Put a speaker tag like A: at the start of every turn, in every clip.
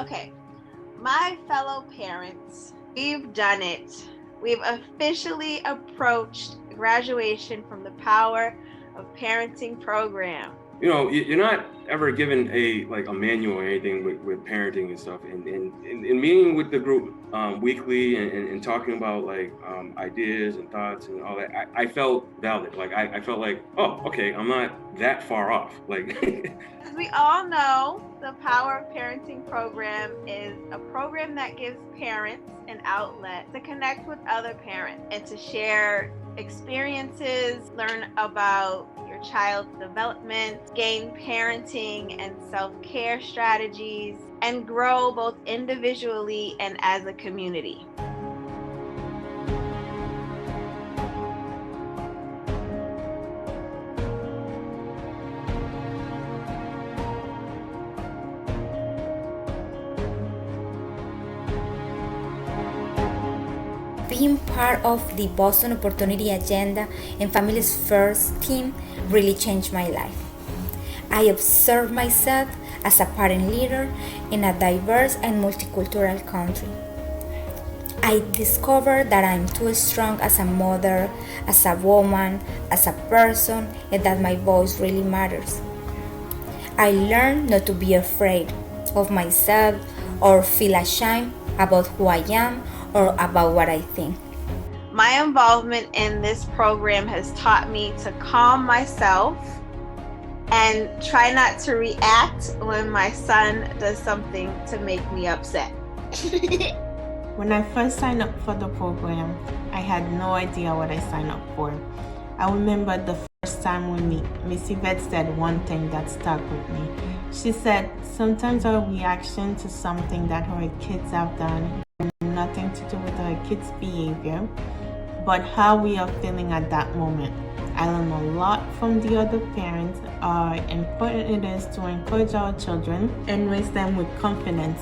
A: Okay, my fellow parents, we've done it. We've officially approached graduation from the Power of Parenting program.
B: You're not ever given a manual or anything with parenting and stuff. And meeting with the group weekly and talking about ideas and thoughts and all that, I felt valid. I felt like, oh, okay, I'm not that far off.
A: As we all know, the Power of Parenting program is a program that gives parents an outlet to connect with other parents and to share experiences, learn about your child's development, gain parenting and self-care strategies, and grow both individually and as a community.
C: Being part of the Boston Opportunity Agenda and Families First team really changed my life. I observed myself as a parent leader in a diverse and multicultural country. I discovered that I'm too strong as a mother, as a woman, as a person, and that my voice really matters. I learned not to be afraid of myself or feel ashamed about who I am or about what I think.
A: My involvement in this program has taught me to calm myself and try not to react when my son does something to make me upset.
D: When I first signed up for the program, I had no idea what I signed up for. I remember the first time we meet, Miss Yvette said one thing that stuck with me. She said, sometimes our reaction to something that our kids have done has nothing to do with our kids' behavior, but how we are feeling at that moment. I learned a lot from the other parents, how important it is to encourage our children and raise them with confidence.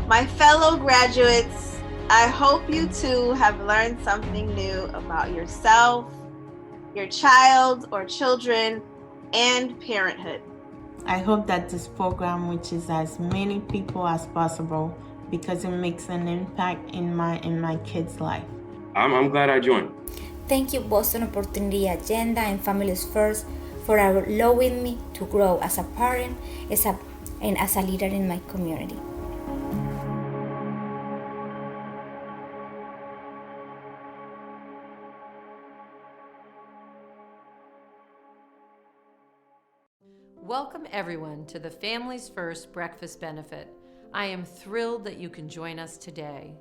A: My fellow graduates, I hope you too have learned something new about yourself, your child or children, and parenthood.
D: I hope that this program reaches as many people as possible because it makes an impact in my kids' life.
B: I'm glad I joined.
C: Thank you, Boston Opportunity Agenda and Families First, for allowing me to grow as a parent and as a leader in my community.
E: Welcome everyone to the Families First Breakfast Benefit. I am thrilled that you can join us today.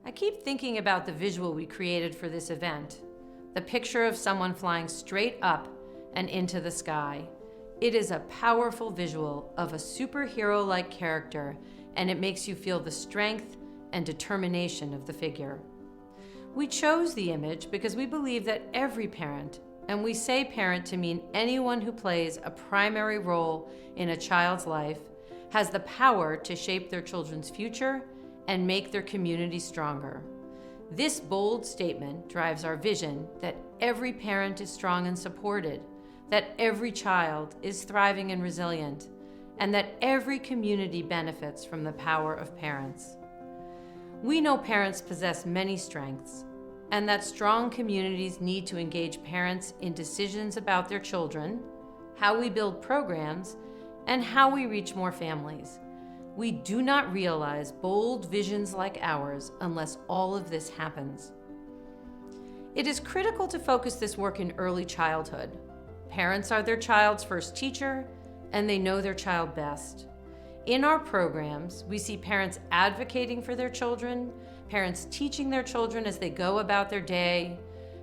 E: I keep thinking about the visual we created for this event, the picture of someone flying straight up and into the sky. It is a powerful visual of a superhero-like character, and it makes you feel the strength and determination of the figure. We chose the image because we believe that every parent, and we say parent to mean anyone who plays a primary role in a child's life, has the power to shape their children's future and make their community stronger. This bold statement drives our vision that every parent is strong and supported, that every child is thriving and resilient, and that every community benefits from the power of parents. We know parents possess many strengths, and that strong communities need to engage parents in decisions about their children, how we build programs, and how we reach more families. We do not realize bold visions like ours unless all of this happens. It is critical to focus this work in early childhood. Parents are their child's first teacher, and they know their child best. In our programs, we see parents advocating for their children, parents teaching their children as they go about their day,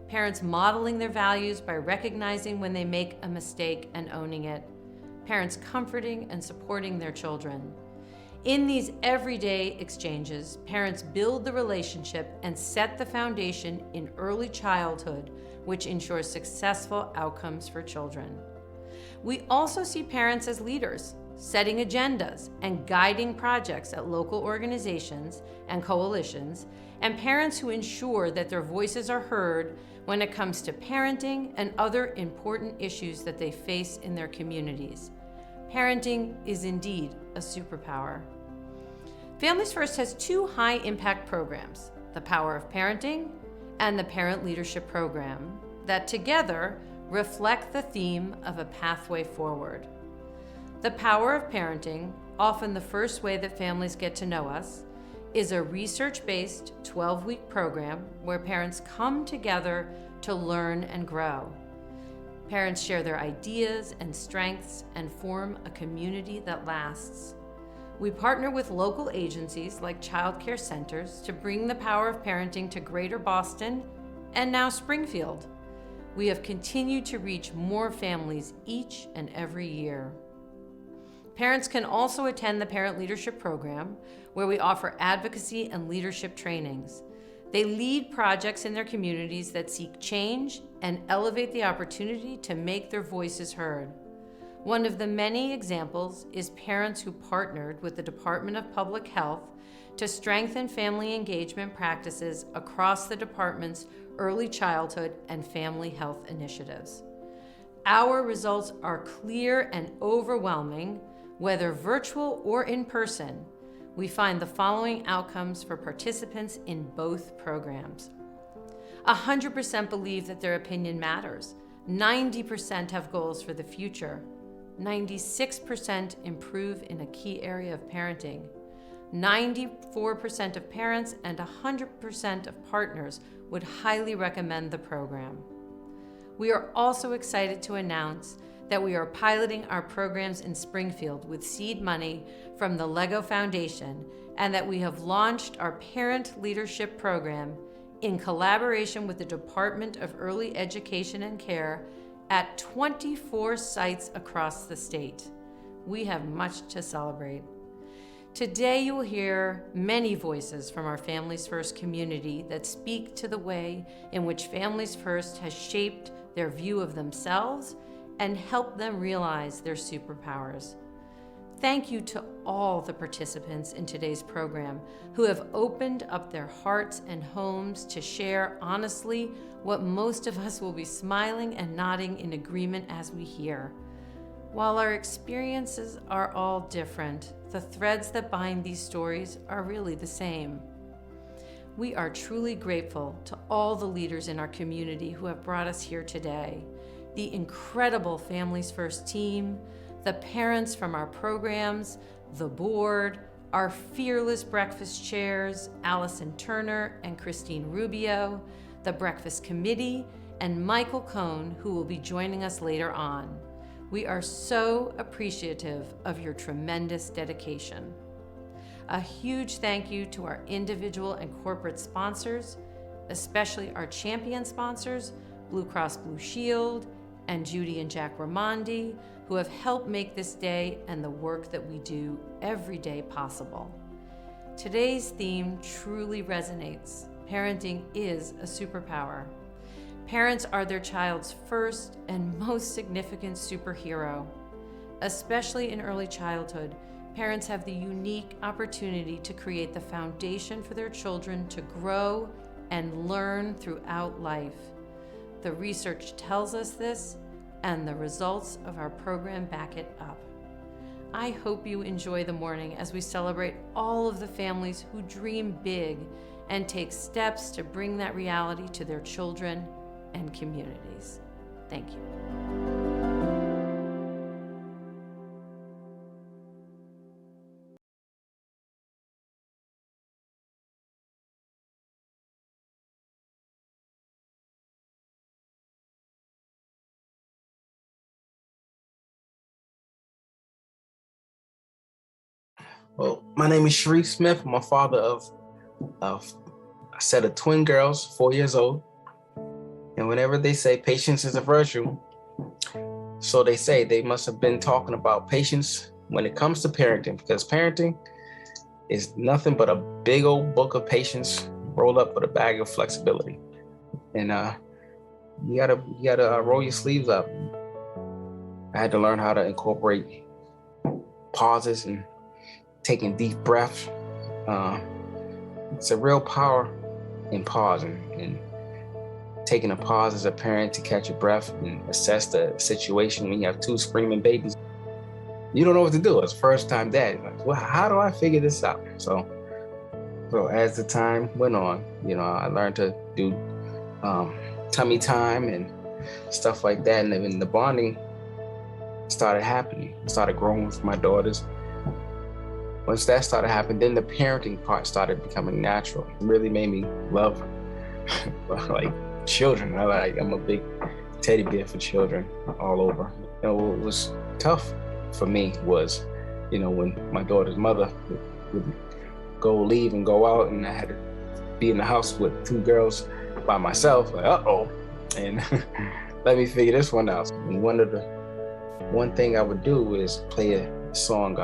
E: parents modeling their values by recognizing when they make a mistake and owning it, parents comforting and supporting their children. In these everyday exchanges, parents build the relationship and set the foundation in early childhood, which ensures successful outcomes for children. We also see parents as leaders, setting agendas and guiding projects at local organizations and coalitions, and parents who ensure that their voices are heard when it comes to parenting and other important issues that they face in their communities. Parenting is indeed a superpower. Families First has two high-impact programs, the Power of Parenting and the Parent Leadership Program, that together reflect the theme of a pathway forward. The Power of Parenting, often the first way that families get to know us, is a research-based 12-week program where parents come together to learn and grow. Parents share their ideas and strengths and form a community that lasts. We partner with local agencies like child care centers to bring the power of parenting to Greater Boston and now Springfield. We have continued to reach more families each and every year. Parents can also attend the Parent Leadership Program, where we offer advocacy and leadership trainings. They lead projects in their communities that seek change and elevate the opportunity to make their voices heard. One of the many examples is parents who partnered with the Department of Public Health to strengthen family engagement practices across the department's early childhood and family health initiatives. Our results are clear and overwhelming, whether virtual or in person. We find the following outcomes for participants in both programs. 100% believe that their opinion matters. 90% have goals for the future. 96% improve in a key area of parenting. 94% of parents and 100% of partners would highly recommend the program. We are also excited to announce that we are piloting our programs in Springfield with seed money from the Lego Foundation, and that we have launched our Parent Leadership Program in collaboration with the Department of Early Education and Care at 24 sites across the state. We have much to celebrate. Today you will hear many voices from our Families First community that speak to the way in which Families First has shaped their view of themselves and helped them realize their superpowers. Thank you to all the participants in today's program who have opened up their hearts and homes to share honestly what most of us will be smiling and nodding in agreement as we hear. While our experiences are all different, the threads that bind these stories are really the same. We are truly grateful to all the leaders in our community who have brought us here today, the incredible Families First team, the parents from our programs, the board, our fearless breakfast chairs, Allison Turner and Christine Rubio, the breakfast committee, and Michael Cohn, who will be joining us later on. We are so appreciative of your tremendous dedication. A huge thank you to our individual and corporate sponsors, especially our champion sponsors, Blue Cross Blue Shield, and Judy and Jack Ramondi, who have helped make this day and the work that we do every day possible. Today's theme truly resonates. Parenting is a superpower. Parents are their child's first and most significant superhero. Especially in early childhood, parents have the unique opportunity to create the foundation for their children to grow and learn throughout life. The research tells us this, and the results of our program back it up. I hope you enjoy the morning as we celebrate all of the families who dream big and take steps to bring that reality to their children and communities. Thank you.
F: Well, my name is Sharif Smith. I'm a father of a set of twin girls, 4 years old. And whenever they say patience is a virtue, so they say they must have been talking about patience when it comes to parenting, because parenting is nothing but a big old book of patience rolled up with a bag of flexibility. And you gotta roll your sleeves up. I had to learn how to incorporate pauses and taking deep breaths. It's a real power in pausing and taking a pause as a parent to catch your breath and assess the situation when you have two screaming babies. You don't know what to do. It's first time dad. Like, well, how do I figure this out? So as the time went on, I learned to do tummy time and stuff like that. And then the bonding started happening. It started growing with my daughters. Once that started happening, then the parenting part started becoming natural. It really made me love like children. I'm a big teddy bear for children all over. What was tough for me was, when my daughter's mother would leave and go out, and I had to be in the house with two girls by myself, like, and let me figure this one out. And one thing I would do is play a song,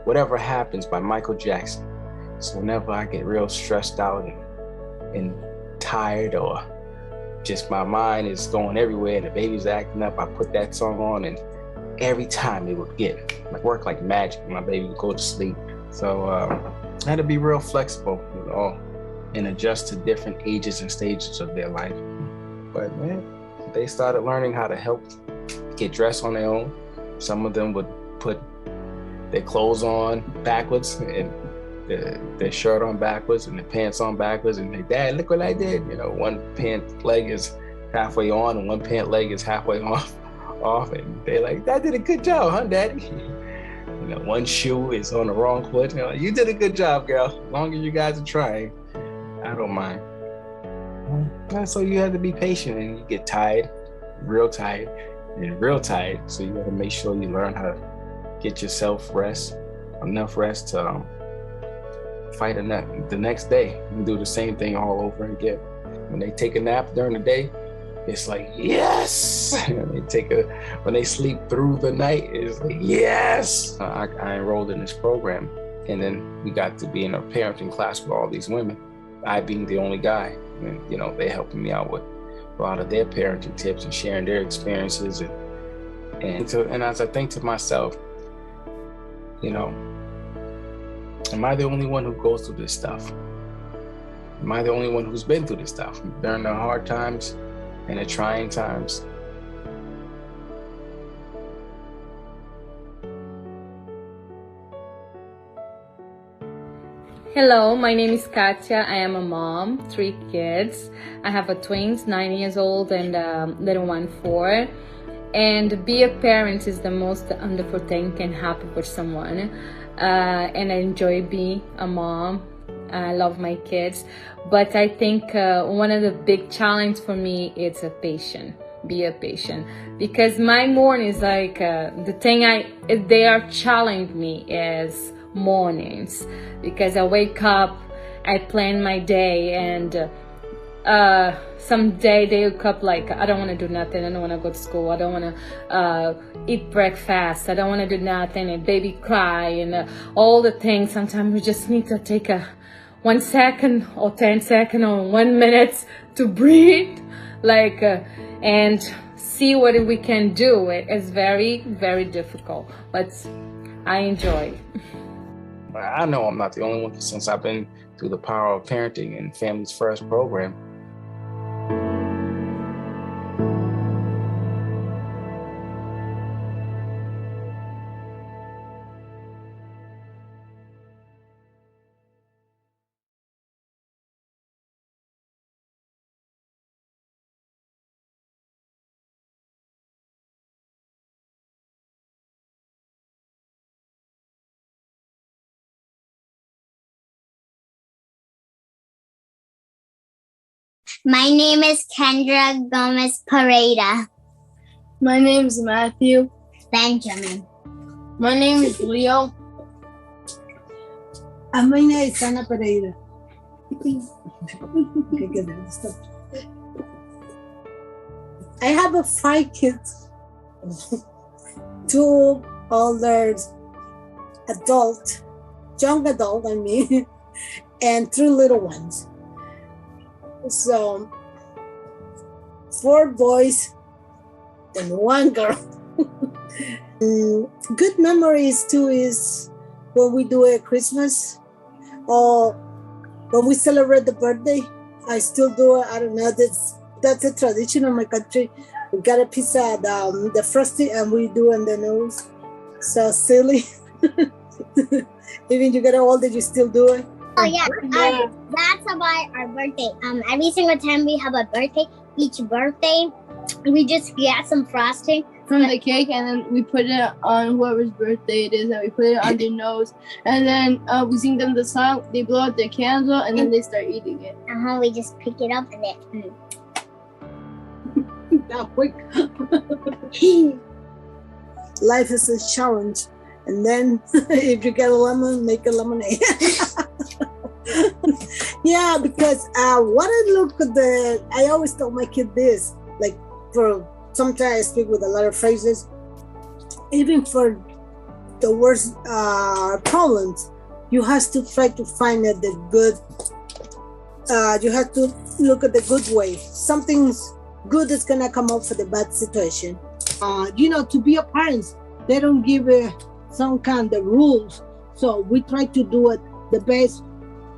F: Whatever Happens by Michael Jackson. So whenever I get real stressed out and tired, or just my mind is going everywhere and the baby's acting up, I put that song on, and every time it would work like magic. My baby would go to sleep. So I had to be real flexible, and adjust to different ages and stages of their life. But man, they started learning how to help get dressed on their own. Some of them would put their clothes on backwards and their shirt on backwards and the pants on backwards, and like, Dad, look what I did. One pant leg is halfway on and one pant leg is halfway off, and they're like, that did a good job, huh, Daddy? One shoe is on the wrong foot. Like, you did a good job, girl. As long as you guys are trying, I don't mind. So you have to be patient, and you get tired, real tired, and real tired. So you got to make sure you learn how to get yourself enough rest to fight the next day and do the same thing all over again. When they take a nap during the day, it's like, yes. When they sleep through the night, it's like, yes. I enrolled in this program, and then we got to be in a parenting class with all these women, I being the only guy. And they helping me out with a lot of their parenting tips and sharing their experiences. And as I think to myself, am I the only one who goes through this stuff? Am I the only one who's been through this stuff during the hard times and the trying times?
G: Hello, my name is Katya. I am a mom, 3 kids. I have a twins, 9 years old, and a little one, 4. And be a parent is the most wonderful thing can happen for someone. And I enjoy being a mom. I love my kids. But I think one of the big challenges for me is a patient. Be a patient. Because my mornings, like the thing they are challenging me is mornings, because I wake up, I plan my day, and some day they wake up like, I don't want to do nothing, I don't want to go to school, I don't want to eat breakfast, I don't want to do nothing, and baby cry, and all the things. Sometimes we just need to take 1 second or 10 seconds or 1 minute to breathe, and see what we can do. It's very, very difficult, but I enjoy it.
F: I know I'm not the only one, since I've been through the Power of Parenting and Families First program.
H: My name is Kendra Gomez Pareda.
I: My name is Matthew
H: Benjamin.
I: My name is Leo.
J: And my name is Ana Pereira. I have 5 kids, 2 older adult young adult, and 3 little ones. So 4 boys and 1 girl. Good memories too is when we do a Christmas or when we celebrate the birthday. I still do it. I don't know. That's a tradition in my country. We got a piece of the frosty and we do on the nose. So silly. Even you get older, you still do it.
H: Oh yeah, that's about our birthday. Every single time we have a birthday, each birthday, we just get some frosting
I: from the cake, and then we put it on whoever's birthday it is, and we put it on their nose, and then we sing them the song. They blow out their candle, and then they start eating it.
H: We just pick it up and then.
J: That quick. Life is a challenge, and then if you get a lemon, make a lemonade. Yeah, because what I look at I always tell my kid this, like for sometimes I speak with a lot of phrases, even for the worst problems, you have to try to find the good, you have to look at the good way. Something's good is gonna come up for the bad situation. To be a parent, they don't give some kind of rules. So we try to do it the best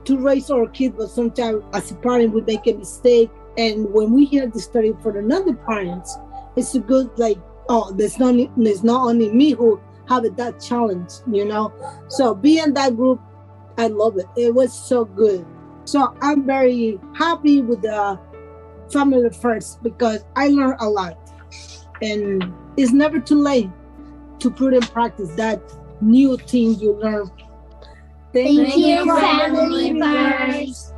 J: to raise our kids, but sometimes as a parent we make a mistake. And when we hear the story for another parents, it's a good there's not only me who have that challenge, So being that group, I love it. It was so good. So I'm very happy with the Family First because I learned a lot. And it's never too late to put in practice that new thing you learn.
H: Thank you, Family First.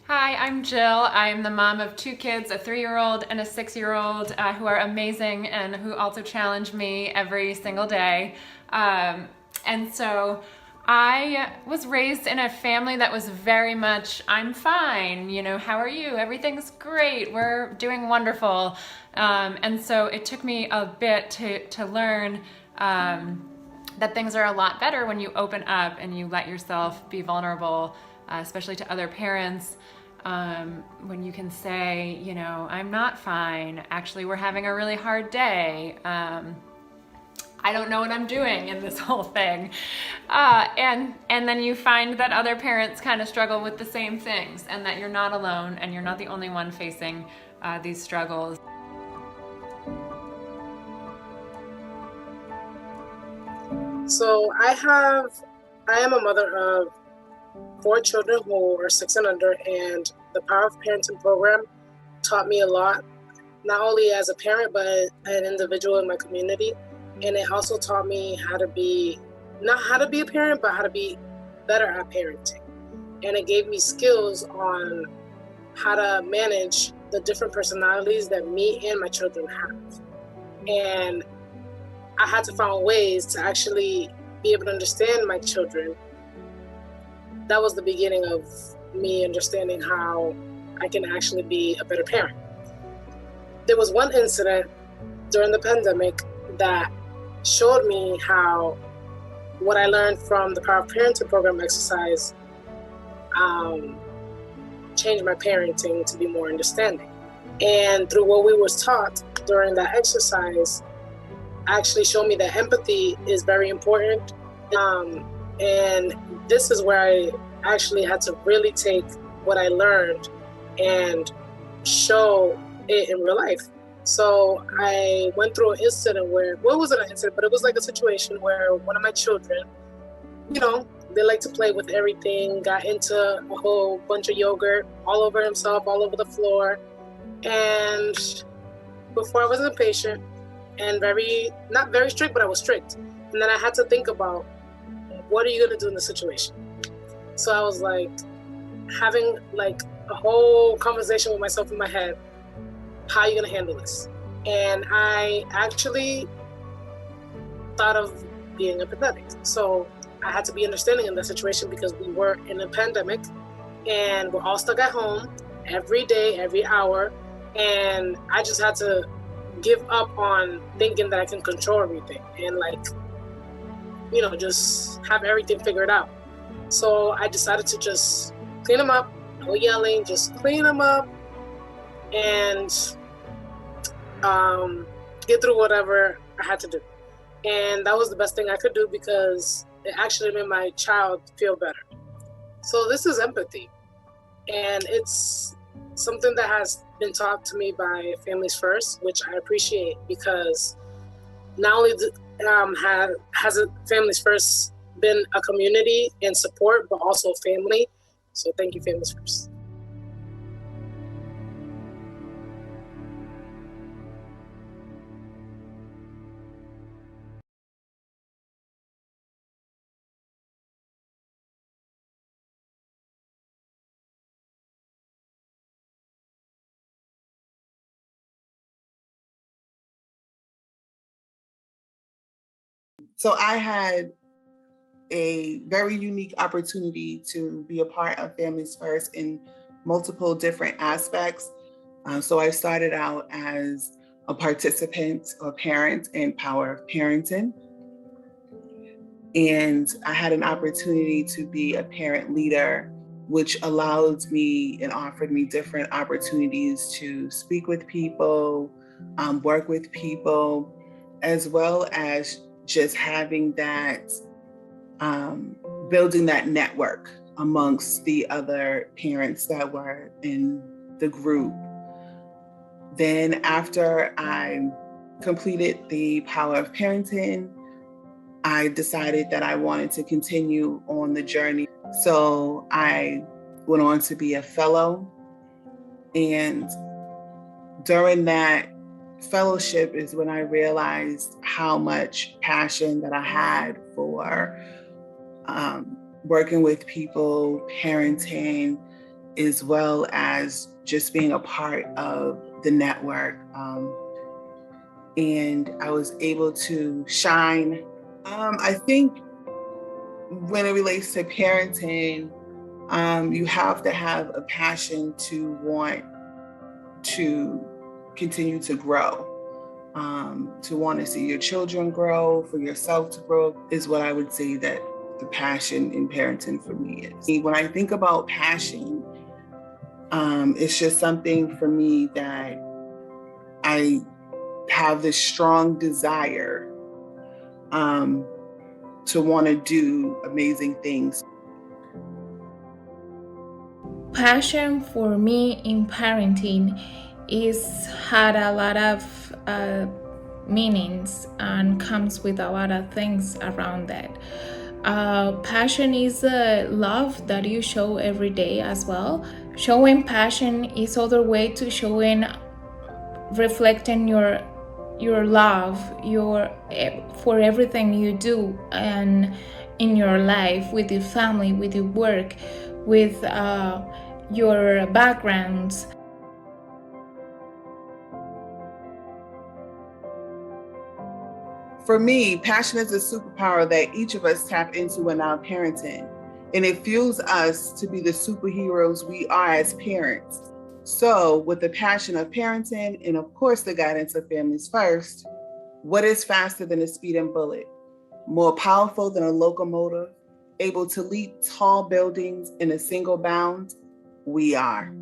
K: Hi, I'm Jill. I'm the mom of 2 kids, a 3-year-old and a 6-year-old, who are amazing and who also challenge me every single day. And so I was raised in a family that was very much, I'm fine, how are you? Everything's great, we're doing wonderful. And so it took me a bit to learn that things are a lot better when you open up and you let yourself be vulnerable, especially to other parents. When you can say, I'm not fine, actually we're having a really hard day, I don't know what I'm doing in this whole thing. And then you find that other parents kind of struggle with the same things and that you're not alone and you're not the only one facing these struggles.
L: So I am a mother of 4 children who are 6 and under, and the Power of Parenting program taught me a lot, not only as a parent, but an individual in my community. And it also taught me how to be, not how to be a parent, but how to be better at parenting. And it gave me skills on how to manage the different personalities that me and my children have. And I had to find ways to actually be able to understand my children. That was the beginning of me understanding how I can actually be a better parent. There was one incident during the pandemic that showed me how what I learned from the Power of Parenting program exercise changed my parenting to be more understanding. And through what we was taught during that exercise, actually showed me that empathy is very important. And this is where I actually had to really take what I learned and show it in real life. So I went through an incident where, well, it wasn't an incident, but it was like a situation where one of my children, they like to play with everything, got into a whole bunch of yogurt all over himself, all over the floor. And before I was impatient and not very strict, but I was strict. And then I had to think about, what are you gonna do in this situation? So I was like having like a whole conversation with myself in my head. How are you gonna handle this? And I actually thought of being empathetic. So I had to be understanding in that situation because we were in a pandemic and we're all stuck at home every day, every hour. And I just had to give up on thinking that I can control everything and just have everything figured out. So I decided to just clean them up, no yelling, just clean them up and get through whatever I had to do. And that was the best thing I could do because it actually made my child feel better. So this is empathy. And it's something that has been taught to me by Families First, which I appreciate because not only has Families First been a community and support, but also a family. So thank you, Families First.
M: So I had a very unique opportunity to be a part of Families First in multiple different aspects. So I started out as a participant or parent in Power of Parenting. And I had an opportunity to be a parent leader, which allowed me and offered me different opportunities to speak with people, work with people, as well as just having that, building that network amongst the other parents that were in the group. Then after I completed the Power of Parenting, I decided that I wanted to continue on the journey. So I went on to be a fellow. And during that fellowship is when I realized how much passion that I had for working with people, parenting, as well as just being a part of the network. And I was able to shine. I think when it relates to parenting, you have to have a passion to want to continue to grow, to want to see your children grow, for yourself to grow, is what I would say that the passion in parenting for me is. When I think about passion, it's just something for me that I have this strong desire to want to do amazing things.
N: Passion for me in parenting is had a lot of meanings and comes with a lot of things around that. Passion is a love that you show every day as well. Showing passion is other way to showing, reflecting your love, for everything you do and in your life, with your family, with your work, with your backgrounds.
M: For me, passion is a superpower that each of us tap into in our parenting, and it fuels us to be the superheroes we are as parents. So, with the passion of parenting and, of course, the guidance of Families First, what is faster than a speeding bullet? More powerful than a locomotive? Able to leap tall buildings in a single bound? We are.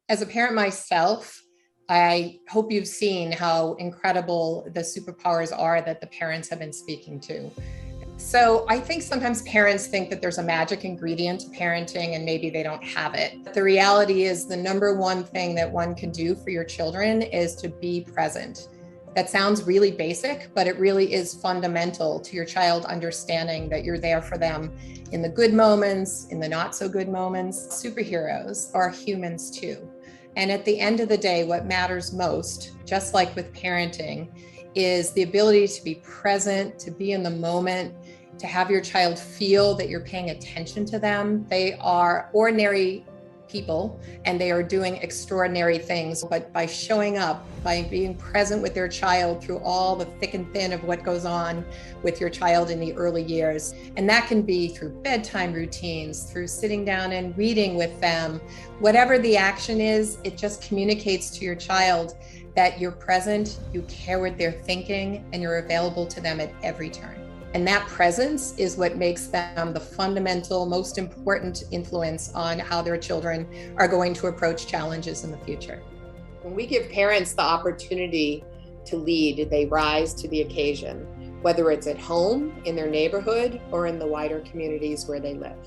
E: As a parent myself, I hope you've seen how incredible the superpowers are that the parents have been speaking to.
O: So I think sometimes parents think that there's a magic ingredient to parenting and maybe they don't have it. The reality is the number one thing that one can do for your children is to be present. That sounds really basic, but it really is fundamental to your child understanding that you're there for them in the good moments, in the not so good moments. Superheroes are humans too. And at the end of the day, what matters most, just like with parenting, is the ability to be present, to be in the moment, to have your child feel that you're paying attention to them. They are ordinary people and they are doing extraordinary things, but by showing up, by being present with their child through all the thick and thin of what goes on with your child in the early years. And that can be through bedtime routines, through sitting down and reading with them. Whatever the action is, it just communicates to your child that you're present, you care what they're thinking, and you're available to them at every turn. And that presence is what makes them the fundamental, most important influence on how their children are going to approach challenges in the future. When we give parents the opportunity to lead, they rise to the occasion, whether it's at home, in their neighborhood, or in the wider communities where they live.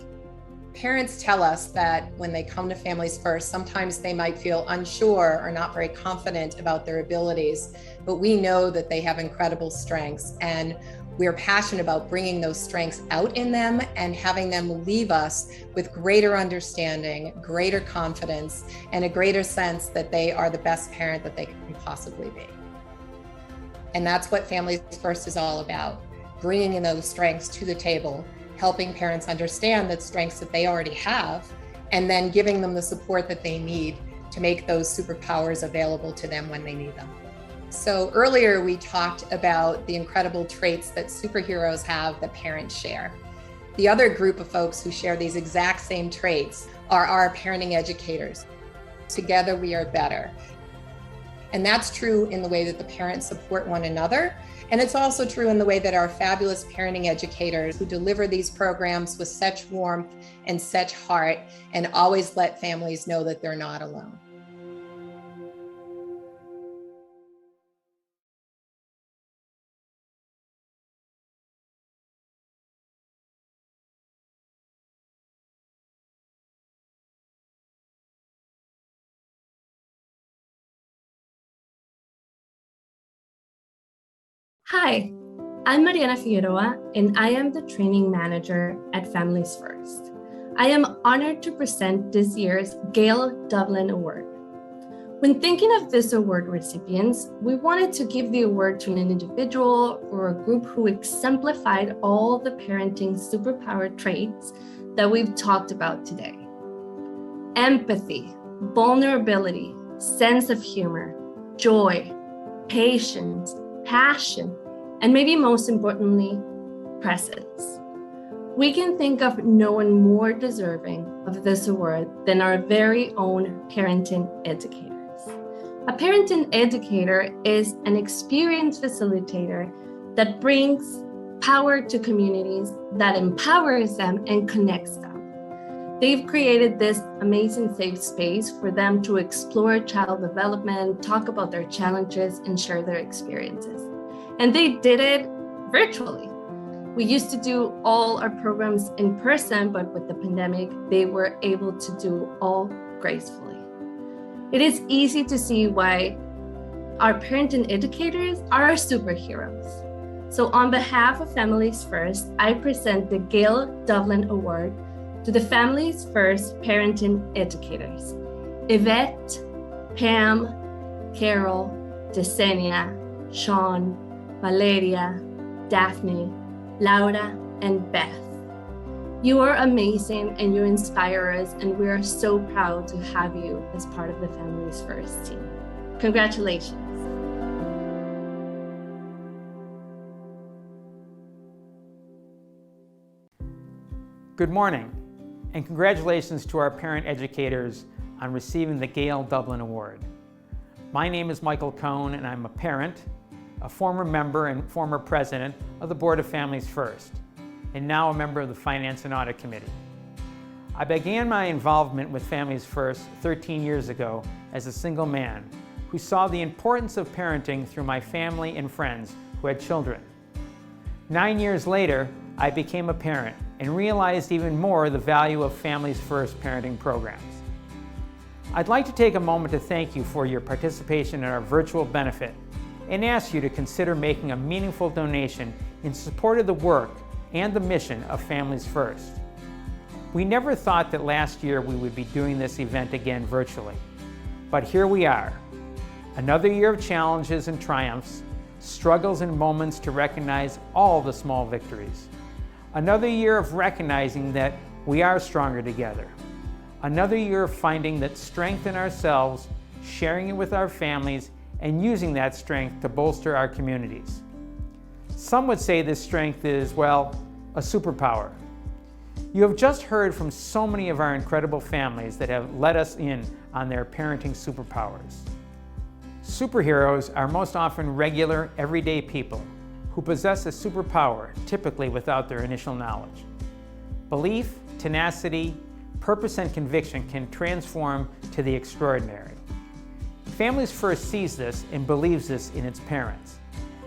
O: Parents tell us that when they come to Families First, sometimes they might feel unsure or not very confident about their abilities, but we know that they have incredible strengths, and we're passionate about bringing those strengths out in them and having them leave us with greater understanding, greater confidence, and a greater sense that they are the best parent that they can possibly be. And that's what Families First is all about, bringing in those strengths to the table, helping parents understand the strengths that they already have, and then giving them the support that they need to make those superpowers available to them when they need them. So earlier we talked about the incredible traits that superheroes have that parents share. The other group of folks who share these exact same traits are our parenting educators. Together we are better. And that's true in the way that the parents support one another. And it's also true in the way that our fabulous parenting educators who deliver these programs with such warmth and such heart and always let families know that they're not alone.
P: Hi, I'm Mariana Figueroa, and I am the training manager at Families First. I am honored to present this year's Gail Dublin Award. When thinking of this award recipients, we wanted to give the award to an individual or a group who exemplified all the parenting superpower traits that we've talked about today. Empathy, vulnerability, sense of humor, joy, patience, passion, and maybe most importantly, presence. We can think of no one more deserving of this award than our very own parenting educators. A parenting educator is an experienced facilitator that brings power to communities, that empowers them and connects them. They've created this amazing safe space for them to explore child development, talk about their challenges, and share their experiences. And they did it virtually. We used to do all our programs in person, but with the pandemic, they were able to do all gracefully. It is easy to see why our parenting educators are our superheroes. So on behalf of Families First, I present the Gail Dublin Award to the Families First parenting educators: Yvette, Pam, Carol, Desenia, Sean, Valeria, Daphne, Laura, and Beth. You are amazing and you inspire us, and we are so proud to have you as part of the Families First team. Congratulations.
Q: Good morning, and congratulations to our parent educators on receiving the Gail Dublin Award. My name is Michael Cohn, and I'm a parent, a former member and former president of the Board of Families First, and now a member of the Finance and Audit Committee. I began my involvement with Families First 13 years ago as a single man who saw the importance of parenting through my family and friends who had children. 9 years later, I became a parent and realized even more the value of Families First parenting programs. I'd like to take a moment to thank you for your participation in our virtual benefit and ask you to consider making a meaningful donation in support of the work and the mission of Families First. We never thought that last year we would be doing this event again virtually, but here we are. Another year of challenges and triumphs, struggles and moments to recognize all the small victories. Another year of recognizing that we are stronger together. Another year of finding that strength in ourselves, sharing it with our families, and using that strength to bolster our communities. Some would say this strength is, well, a superpower. You have just heard from so many of our incredible families that have let us in on their parenting superpowers. Superheroes are most often regular, everyday people who possess a superpower, typically without their initial knowledge. Belief, tenacity, purpose, and conviction can transform to the extraordinary. Families First sees this and believes this in its parents.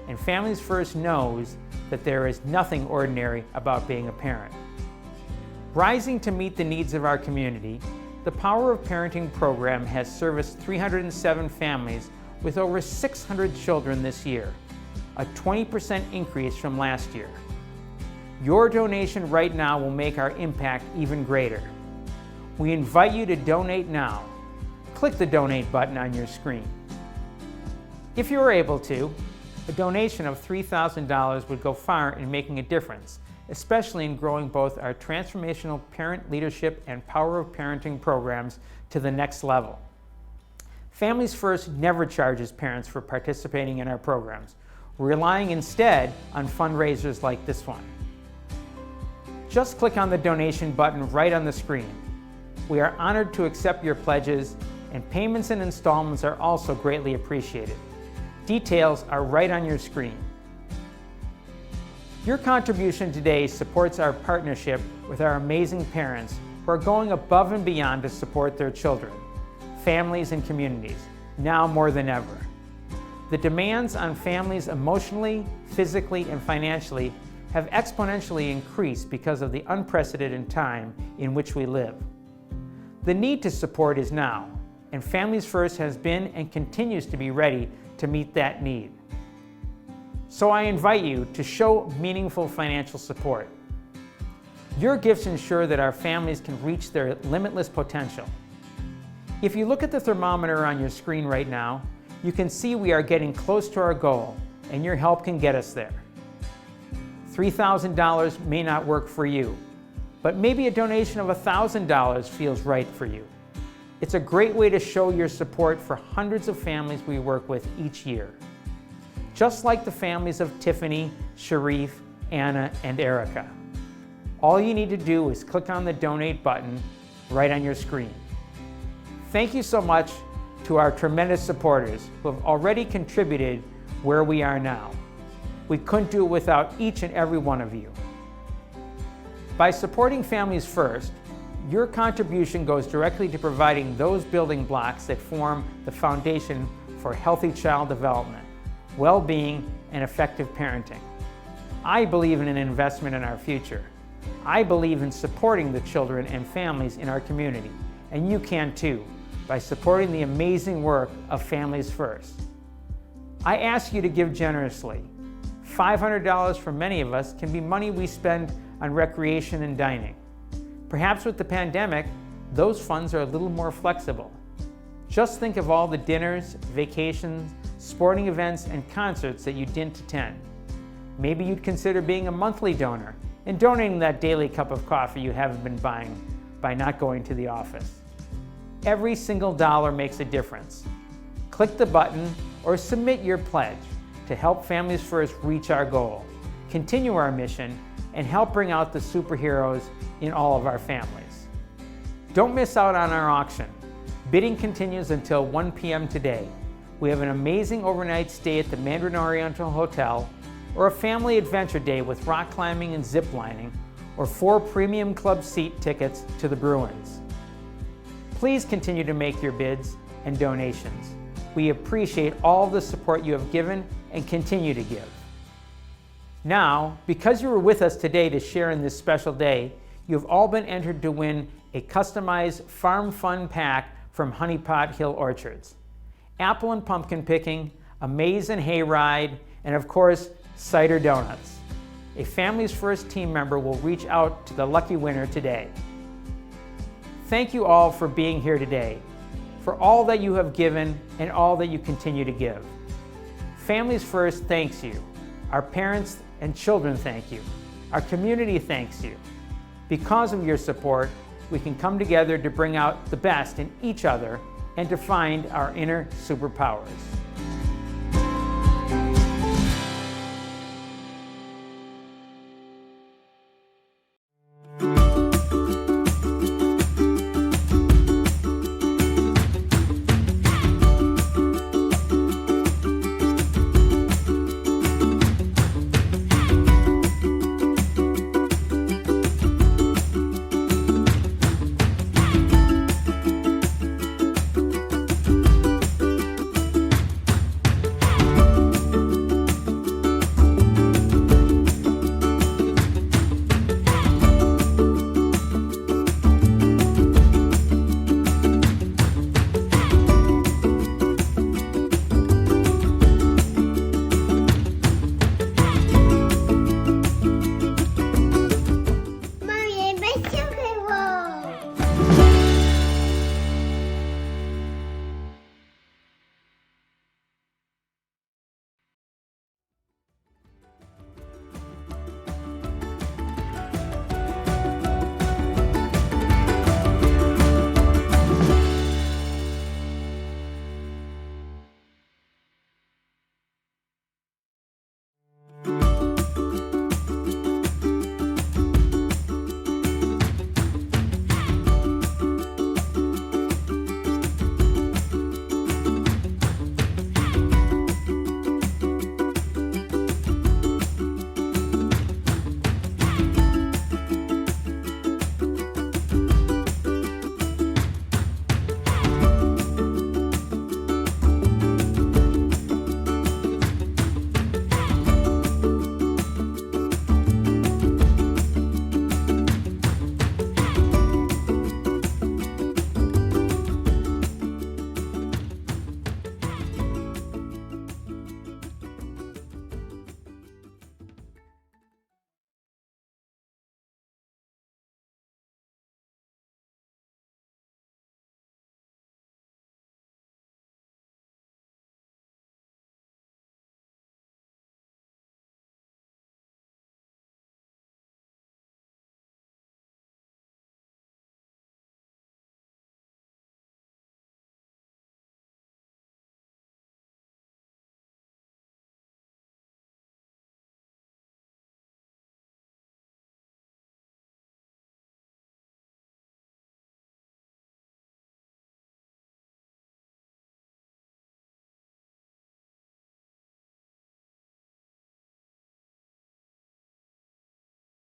Q: And Families First knows that there is nothing ordinary about being a parent. Rising to meet the needs of our community, the Power of Parenting program has serviced 307 families with over 600 children this year, a 20% increase from last year. Your donation right now will make our impact even greater. We invite you to donate now. Click the donate button on your screen. If you are able to, a donation of $3,000 would go far in making a difference, especially in growing both our transformational parent leadership and Power of Parenting programs to the next level. Families First never charges parents for participating in our programs, relying instead on fundraisers like this one. Just click on the donation button right on the screen. We are honored to accept your pledges, and payments and installments are also greatly appreciated. Details are right on your screen. Your contribution today supports our partnership with our amazing parents who are going above and beyond to support their children, families, and communities, now more than ever. The demands on families emotionally, physically, and financially have exponentially increased because of the unprecedented time in which we live. The need to support is now, and Families First has been and continues to be ready to meet that need. So I invite you to show meaningful financial support. Your gifts ensure that our families can reach their limitless potential. If you look at the thermometer on your screen right now, you can see we are getting close to our goal, and your help can get us there. $3,000 may not work for you, but maybe a donation of $1,000 feels right for you. It's a great way to show your support for hundreds of families we work with each year. Just like the families of Tiffany, Sharif, Anna, and Erica. All you need to do is click on the donate button right on your screen. Thank you so much to our tremendous supporters who have already contributed where we are now. We couldn't do it without each and every one of you. By supporting Families First, your contribution goes directly to providing those building blocks that form the foundation for healthy child development, well-being, and effective parenting. I believe in an investment in our future. I believe in supporting the children and families in our community, and you can too, by supporting the amazing work of Families First. I ask you to give generously. $500 for many of us can be money we spend on recreation and dining. Perhaps with the pandemic, those funds are a little more flexible. Just think of all the dinners, vacations, sporting events, and concerts that you didn't attend. Maybe you'd consider being a monthly donor and donating that daily cup of coffee you haven't been buying by not going to the office. Every single dollar makes a difference. Click the button or submit your pledge to help Families First reach our goal, continue our mission, and help bring out the superheroes in all of our families. Don't miss out on our auction. Bidding continues until 1 p.m. today. We have an amazing overnight stay at the Mandarin Oriental Hotel, or a family adventure day with rock climbing and zip lining, or 4 premium club seat tickets to the Bruins. Please continue to make your bids and donations. We appreciate all the support you have given and continue to give. Now, because you were with us today to share in this special day, you have all been entered to win a customized Farm Fun Pack from Honey Pot Hill Orchards. Apple and pumpkin picking, a maize and hay ride, and of course, cider donuts. A Families First team member will reach out to the lucky winner today. Thank you all for being here today, for all that you have given and all that you continue to give. Families First thanks you. Our parents and children thank you. Our community thanks you. Because of your support, we can come together to bring out the best in each other and to find our inner superpowers.